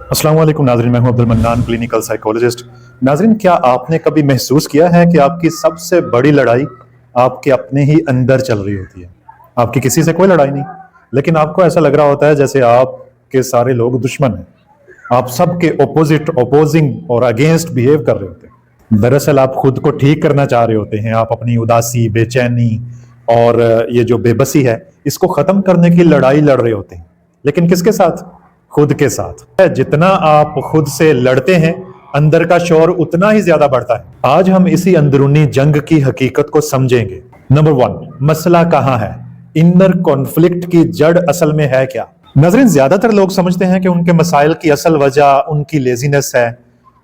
अस्सलाम वालेकुम नाज़रीन, मैं हूं अब्दुल मन्नान, क्लिनिकल साइकोलॉजिस्ट। नाज़रीन, क्या आपने कभी महसूस किया है कि आपकी सबसे बड़ी लड़ाई आपके अपने ही अंदर चल रही होती है? आपकी किसी से कोई लड़ाई नहीं, लेकिन आपको ऐसा लग रहा होता है जैसे आपके सारे लोग दुश्मन हैं। आप सबके अपोजिंग और अगेंस्ट बिहेव कर रहे होते हैं। दरअसल आप खुद को ठीक करना चाह रहे होते हैं। आप अपनी उदासी, बेचैनी और ये जो बेबसी है, इसको खत्म करने की लड़ाई लड़ रहे होते हैं। लेकिन किसके साथ? खुद के साथ। जितना आप खुद से लड़ते हैं, अंदर का शोर उतना ही ज्यादा बढ़ता है। आज हम इसी अंदरूनी जंग की हकीकत को समझेंगे। नंबर 1, मसला कहां है? इनर कॉन्फ्लिक्ट की जड़ असल में है क्या? नाज़रीन, ज्यादातर लोग समझते हैं कि उनके मसाइल की असल वजह उनकी लेजीनेस है,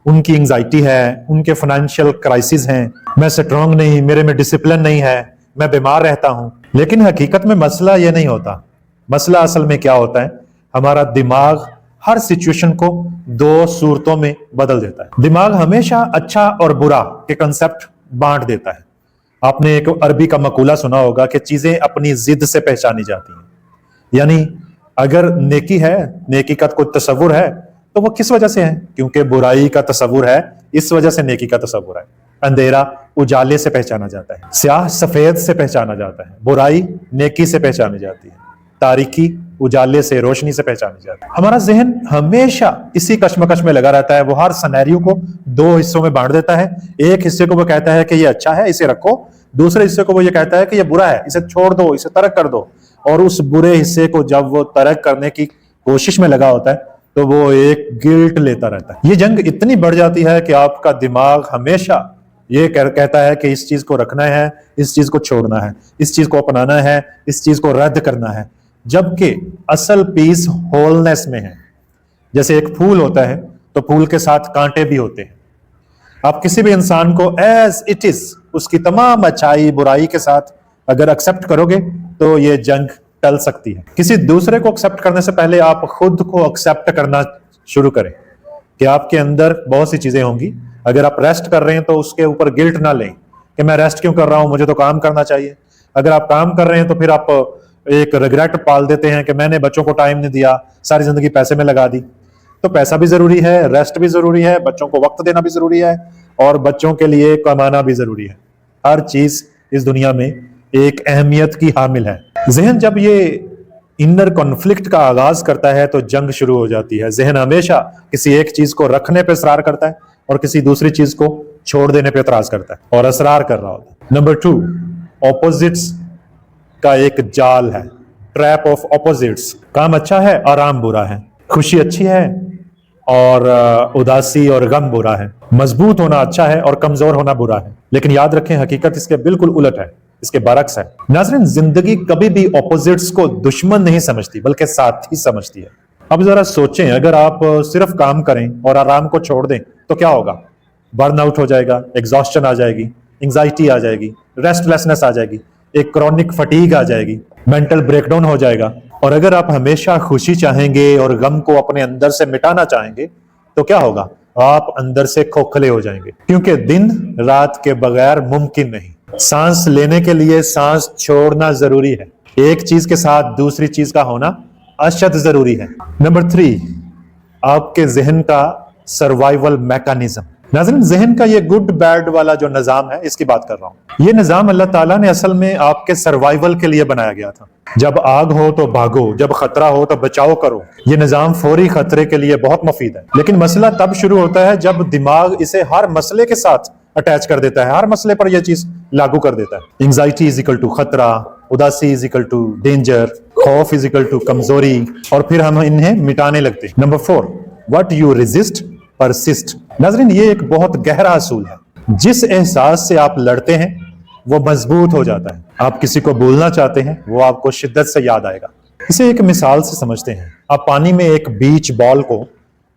उनकी एंजाइटी है, उनके फाइनेंशियल क्राइसिस हैं, मैं स्ट्रांग नहीं, मेरे में डिसिप्लिन नहीं है, मैं बीमार रहता हूं। लेकिन हकीकत में मसला ये नहीं होता। मसला असल में क्या होता है? हमारा दिमाग हर सिचुएशन को दो सूरतों में बदल देता है। दिमाग हमेशा अच्छा और बुरा के कंसेप्ट बांट देता है। आपने एक अरबी का मकूला सुना होगा कि चीजें अपनी जिद से पहचानी जाती हैं। यानी अगर नेकी है, नेकी का कोई तस्वुर है, तो वो किस वजह से है? क्योंकि बुराई का तस्वुर है, इस वजह से नेकी का तस्वुर है। अंधेरा उजाले से पहचाना जाता है, स्याह सफेद से पहचाना जाता है, बुराई नेकी से पहचानी जाती है, तारीकी उजाले से, रोशनी से पहचानी जाती है। हमारा जहन हमेशा इसी कश्मकश में लगा रहता है। वो हर सिनेरियो को दो हिस्सों में बांट देता है। एक हिस्से को वो कहता है कि ये अच्छा है, इसे रखो। दूसरे हिस्से को वो ये कहता है कि ये बुरा है, इसे छोड़ दो, इसे तर्क कर दो। और उस बुरे हिस्से को जब वो तर्क करने की कोशिश में लगा होता है, तो वो एक गिल्ट लेता रहता है। ये जंग इतनी बढ़ जाती है कि आपका दिमाग हमेशा ये कहता है कि इस चीज को रखना है, इस चीज को छोड़ना है, इस चीज को अपनाना है, इस चीज को रद्द करना है। जबकि असल पीस होलनेस में है। जैसे एक फूल होता है तो फूल के साथ कांटे भी होते हैं। आप किसी भी इंसान को एज इट इज, उसकी तमाम अच्छाई बुराई के साथ अगर एक्सेप्ट करोगे तो ये जंग टल सकती है। किसी दूसरे को एक्सेप्ट करने से पहले आप खुद को एक्सेप्ट करना शुरू करें कि आपके अंदर बहुत सी चीजें होंगी। अगर आप रेस्ट कर रहे हैं तो उसके ऊपर गिल्ट ना लें कि मैं रेस्ट क्यों कर रहा हूं, मुझे तो काम करना चाहिए। अगर आप काम कर रहे हैं तो फिर आप एक रिग्रेट पाल देते हैं कि मैंने बच्चों को टाइम नहीं दिया, सारी जिंदगी पैसे में लगा दी। तो पैसा भी जरूरी है, रेस्ट भी जरूरी है, बच्चों को वक्त देना भी जरूरी है, और बच्चों के लिए कमाना भी जरूरी है। हर चीज इस दुनिया में एक अहमियत की हामिल है। जहन जब ये इनर कॉन्फ्लिक्ट का आगाज करता है तो जंग शुरू हो जाती है। जहन हमेशा किसी एक चीज को रखने पे इसरार करता है और किसी दूसरी चीज को छोड़ देने पे एतराज करता है और इसरार कर रहा होता है। नंबर 2, ऑपोजिट्स का एक जाल है, ट्रैप ऑफ ऑपोजिट्स। काम अच्छा है, आराम बुरा है। खुशी अच्छी है और उदासी और गम बुरा है। मजबूत होना अच्छा है और कमजोर होना बुरा है। लेकिन याद रखें, हकीकत इसके बिल्कुल उलट है, इसके बरक्स है। नाज़रीन, जिंदगी कभी भी ऑपोजिट्स को दुश्मन नहीं समझती, बल्कि साथ ही समझती है। अब जरा सोचें, अगर आप सिर्फ काम करें और आराम को छोड़ दें तो क्या होगा? बर्नआउट हो जाएगा, एग्जॉस्शन आ जाएगी, एंजाइटी आ जाएगी, रेस्टलेसनेस आ जाएगी, एक क्रॉनिक फटीग आ जाएगी, मेंटल ब्रेकडाउन हो जाएगा। और अगर आप हमेशा खुशी चाहेंगे और गम को अपने अंदर से मिटाना चाहेंगे तो क्या होगा? आप अंदर से खोखले हो जाएंगे, क्योंकि दिन रात के बगैर मुमकिन नहीं। सांस लेने के लिए सांस छोड़ना जरूरी है। एक चीज के साथ दूसरी चीज का होना अशद जरूरी है। नंबर 3, आपके जहन का सर्वाइवल मैकेनिज्म। नाज़रीन, जहन का ये गुड बैड वाला जो निजाम है, इसकी बात कर रहा हूं। ये निजाम अल्लाह ताला ने असल में आपके सर्वाइवल के लिए बनाया गया था। जब आग हो तो भागो, जब खतरा हो तो बचाव करो। ये निजाम फौरी खतरे के लिए बहुत मुफीद है। लेकिन मसला तब शुरू होता है जब दिमाग इसे हर मसले के साथ अटैच कर देता है, हर मसले पर यह चीज लागू कर देता है। एंजाइटी इज इक्वल टू खतरा, उदासी इज इक्वल टू डेंजर, खौफ इज इक्वल टू कमजोरी, और फिर हम इन्हें मिटाने लगते हैं। Number 4, what you resist persist. नाज़रीन, ये एक बहुत गहरा असूल है। जिस एहसास से आप लड़ते हैं वो मजबूत हो जाता है। आप किसी को भूलना चाहते हैं, वो आपको शिद्दत से याद आएगा। इसे एक मिसाल से समझते हैं। आप पानी में एक बीच बॉल को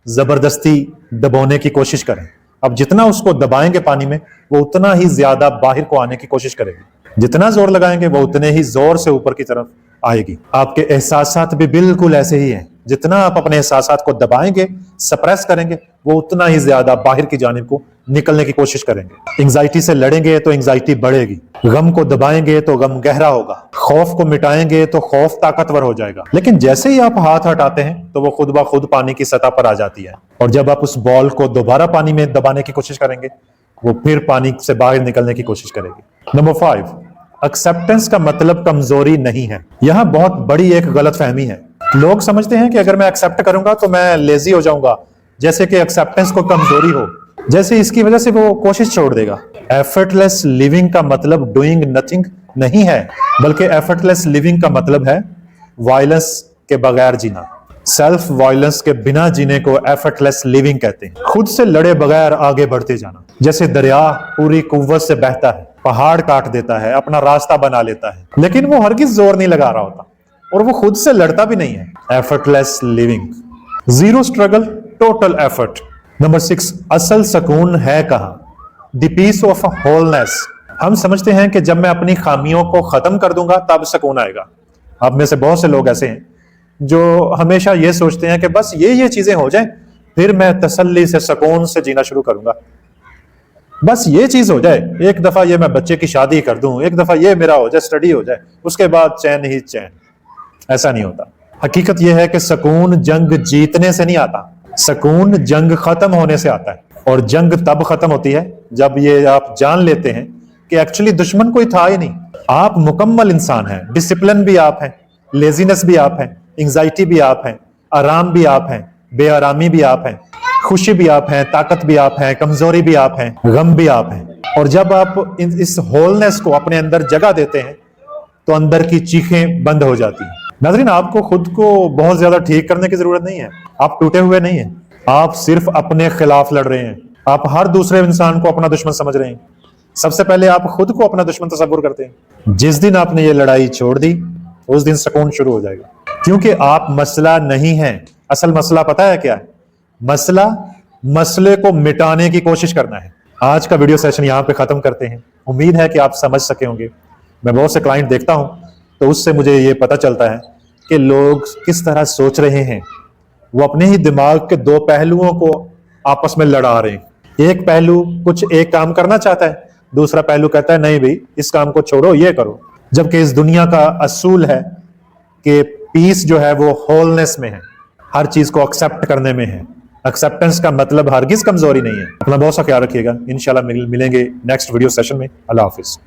जबरदस्ती दबाने की कोशिश करें। अब जितना उसको दबाएंगे पानी में, वो उतना ही ज्यादा बाहर को आने की कोशिश करेगी। जितना जोर लगाएंगे वो उतने ही जोर से ऊपर की तरफ आएगी। आपके एहसासात भी बिल्कुल ऐसे ही हैं। جتنا آپ اپنے احساسات کو دبائیں گے، سپریس کریں گے، وہ اتنا ہی زیادہ باہر کی جانب کو نکلنے کی کوشش کریں گے۔ انگزائٹی سے لڑیں گے تو انگزائٹی بڑھے گی، غم کو دبائیں گے تو غم گہرا ہوگا، خوف کو مٹائیں گے تو خوف طاقتور ہو جائے گا۔ لیکن جیسے ہی آپ ہاتھ ہٹاتے ہیں تو وہ خود بخود پانی کی سطح پر آ جاتی ہے، اور جب آپ اس بال کو دوبارہ پانی میں دبانے کی کوشش کریں گے، وہ پھر پانی سے باہر نکلنے کی کوشش کرے گی۔ نمبر 5، ایکسیپٹنس کا مطلب کمزوری نہیں ہے۔ یہاں بہت بڑی ایک غلط فہمی ہے۔ لوگ سمجھتے ہیں کہ اگر میں ایکسیپٹ کروں گا تو میں لیزی ہو جاؤں گا، جیسے کہ ایکسیپٹنس کو کمزوری ہو، جیسے اس کی وجہ سے وہ کوشش چھوڑ دے گا۔ ایفرٹ لیس لیونگ کا مطلب ڈوئنگ نتھنگ نہیں ہے، بلکہ ایفرٹ لیس لیونگ کا مطلب ہے وائلنس کے بغیر جینا۔ سیلف وائلنس کے بنا جینے کو ایفرٹ لیس لیونگ کہتے ہیں۔ خود سے لڑے بغیر آگے بڑھتے جانا، جیسے دریا پوری قوت سے بہتا ہے، پہاڑ کاٹ دیتا ہے، اپنا راستہ بنا لیتا ہے، لیکن وہ ہرگز زور نہیں لگا رہا ہوتا، اور وہ خود سے لڑتا بھی نہیں ہے۔ Effortless living, zero struggle, total effort. Number 6، اصل سکون ہے کہاں؟ The peace of wholeness. ہم سمجھتے ہیں کہ جب میں اپنی خامیوں کو ختم کر دوں گا تب سکون آئے گا۔ آپ میں سے بہت سے لوگ ایسے ہیں جو ہمیشہ یہ سوچتے ہیں کہ بس یہ چیزیں ہو جائیں پھر میں تسلی سے سکون سے جینا شروع کروں گا، بس یہ چیز ہو جائے، ایک دفعہ یہ میں بچے کی شادی کر دوں، ایک دفعہ یہ میرا ہو جائے، اسٹڈی ہو جائے، اس کے بعد چین ہی چین۔ ایسا نہیں ہوتا۔ حقیقت یہ ہے کہ سکون جنگ جیتنے سے نہیں آتا، سکون جنگ ختم ہونے سے آتا ہے، اور جنگ تب ختم ہوتی ہے جب یہ آپ جان لیتے ہیں کہ ایکچولی دشمن کوئی تھا ہی نہیں، آپ مکمل انسان ہیں، ڈسپلن بھی آپ ہیں، لیزینس بھی آپ ہیں، انگزائٹی بھی آپ ہیں، آرام بھی آپ ہیں، بے آرامی بھی آپ ہیں، خوشی بھی آپ ہیں، طاقت بھی آپ ہیں، کمزوری بھی آپ ہیں، غم بھی آپ ہیں۔ اور جب آپ اس ہولنس کو اپنے اندر جگہ دیتے ہیں تو اندر کی چیخیں بند ہو جاتی ہیں۔ ناظرین، آپ کو خود کو بہت زیادہ ٹھیک کرنے کی ضرورت نہیں ہے، آپ ٹوٹے ہوئے نہیں ہیں، آپ صرف اپنے خلاف لڑ رہے ہیں، آپ ہر دوسرے انسان کو اپنا دشمن سمجھ رہے ہیں، سب سے پہلے آپ خود کو اپنا دشمن تصور کرتے ہیں۔ جس دن آپ نے یہ لڑائی چھوڑ دی اس دن سکون شروع ہو جائے گا، کیونکہ آپ مسئلہ نہیں ہیں۔ اصل مسئلہ پتہ ہے کیا ہے؟ مسئلے کو مٹانے کی کوشش کرنا ہے۔ آج کا ویڈیو سیشن یہاں پہ ختم کرتے ہیں، امید ہے کہ آپ سمجھ سکے ہوں گے۔ میں بہت سے کلائنٹ دیکھتا ہوں تو اس سے مجھے یہ پتہ چلتا ہے کہ لوگ کس طرح سوچ رہے ہیں، وہ اپنے ہی دماغ کے دو پہلوؤں کو آپس میں لڑا رہے ہیں۔ ایک پہلو کچھ ایک کام کرنا چاہتا ہے، دوسرا پہلو کہتا ہے نہیں بھائی اس کام کو چھوڑو، یہ کرو۔ جبکہ اس دنیا کا اصول ہے کہ پیس جو ہے وہ ہولنس میں ہے، ہر چیز کو ایکسیپٹ کرنے میں ہے۔ ایکسیپٹنس کا مطلب ہرگز کمزوری نہیں ہے۔ اپنا بہت سا خیال رکھیے گا، انشاءاللہ ملیں گے نیکسٹ ویڈیو سیشن میں۔ اللہ حافظ۔